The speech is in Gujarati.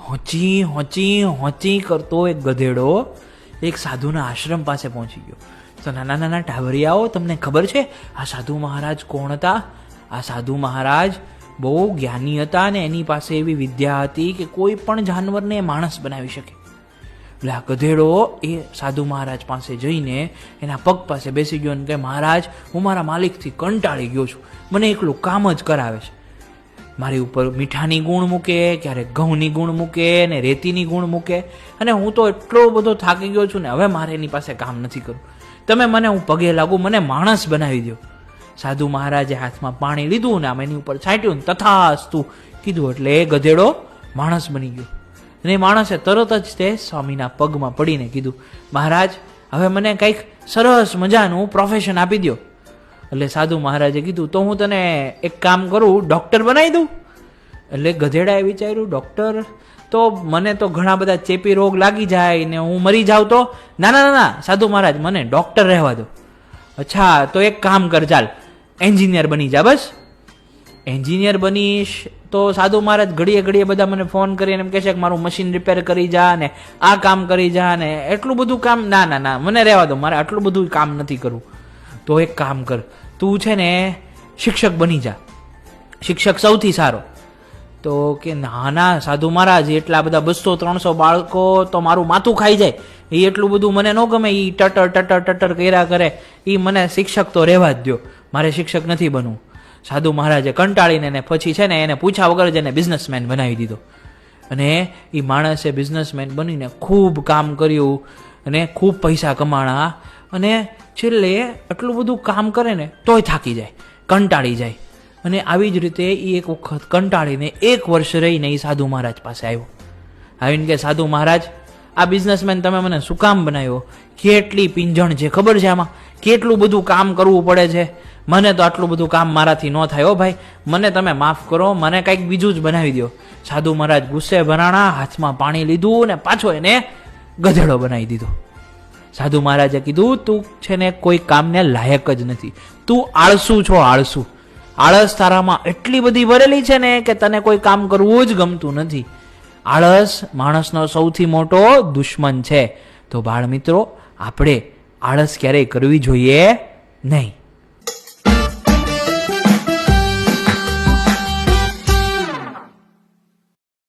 હોંચી હોંચી હોંચી કરતો એક ગધેડો એક સાધુના આશ્રમ પાસે પહોંચી ગયો. તો નાના નાના ટાબરિયાઓ, તમને ખબર છે આ સાધુ મહારાજ કોણ હતા? આ સાધુ મહારાજ બહુ જ્ઞાની હતા અને એની પાસે એવી વિદ્યા હતી કે કોઈ પણ જાનવરને માણસ બનાવી શકે. એટલે આ ગધેડો એ સાધુ મહારાજ પાસે જઈને એના પગ પાસે બેસી ગયો અને કે, મહારાજ, હું મારા માલિકથી કંટાળી ગયો છું, મને એકલું કામ જ કરાવે છે. મારી ઉપર મીઠાની ગુણ મૂકે, ક્યારેક ઘઉંની ગુણ મૂકે ને રેતીની ગુણ મૂકે, અને હું તો એટલો બધો થાકી ગયો છું ને હવે મારે એની પાસે કામ નથી કરવું. તમે મને, હું પગે લાગુ, મને માણસ બનાવી દો. સાધુ મહારાજે હાથમાં પાણી લીધું ને આમ એની ઉપર છાંટ્યું ને તથાસ્તુ કીધું એટલે એ ગધેડો માણસ બની ગયો. અને એ માણસે તરત જ તે સ્વામીના પગમાં પડીને કીધું, મહારાજ, હવે મને કંઈક સરસ મજાનું પ્રોફેશન આપી દો. એટલે સાધુ મહારાજે કીધું, તો હું તને એક કામ કરું, ડૉક્ટર બનાવી દઉં. એટલે ગધેડાએ વિચાર્યું, ડૉક્ટર તો મને તો ઘણા બધા ચેપી રોગ લાગી જાય ને હું મરી જાઉં તો. ના ના ના સાધુ મહારાજ, મને ડૉક્ટર રહેવા દો. અચ્છા, તો એક કામ કર, ચાલ એન્જિનિયર બની જા. બસ એન્જિનિયર બનીશ તો સાધુ મહારાજ ઘડીએ ઘડીએ બધા મને ફોન કરીને એમ કહે છે કે મારું મશીન રિપેર કરી જા ને આ કામ કરી જા ને એટલું બધું કામ. ના ના ના, મને રહેવા દો, મારે આટલું બધું કામ નથી કરવું. તો એક કામ કર, તું છે ને શિક્ષક બની જા, શિક્ષક સૌથી સારો. તો કે ના ના સાધુ મહારાજ, એટલા બધા 200-300 બાળકો તો મારું માથું ખાઈ જાય, એ એટલું બધું મને ન ગમે, એ ટટર ટટર ટટર કર્યા કરે, એ મને શિક્ષક તો રહેવા જ દો, મારે શિક્ષક નથી બનવું. સાધુ મહારાજે કંટાળીને ને પછી છે ને એને પૂછ્યા વગર જ એને બિઝનેસમેન બનાવી દીધો. અને એ માણસે બિઝનેસમેન બનીને ખૂબ કામ કર્યું અને ખૂબ પૈસા કમાણા, અને છેલ્લે આટલું બધું કામ કરે ને તોય થાકી જાય, કંટાળી જાય. અને આવી જ રીતે એ એક વખત કંટાળીને 1 વર્ષ રહીને એ સાધુ મહારાજ પાસે આવ્યો. આવીને કે, સાધુ મહારાજ, આ બિઝનેસમેન તમે મને શું કામ બનાવ્યો? કેટલી પીંજણ છે ખબર છે આમાં, કેટલું બધું કામ કરવું પડે છે, મને તો આટલું બધું કામ મારાથી ન થાય. હો ભાઈ, મને તમે માફ કરો, મને કંઈક બીજું જ બનાવી દો. સાધુ મહારાજ ગુસ્સે ભરાણા, હાથમાં પાણી લીધું ને પાછો એને ગધેડો બનાવી દીધો. સાધુ મહારાજે કીધું, તું છે ને કોઈ કામને લાયક જ નથી, તું આળસુ છો, આળસુ. આળસ તારામાં એટલી બધી ભરેલી છે ને કે તને કોઈ કામ કરવું જ ગમતું નથી. આળસ માણસનો સૌથી મોટો દુશ્મન છે. તો બાળ મિત્રો, આપણે આળસ ક્યારેય કરવી જોઈએ નહીં.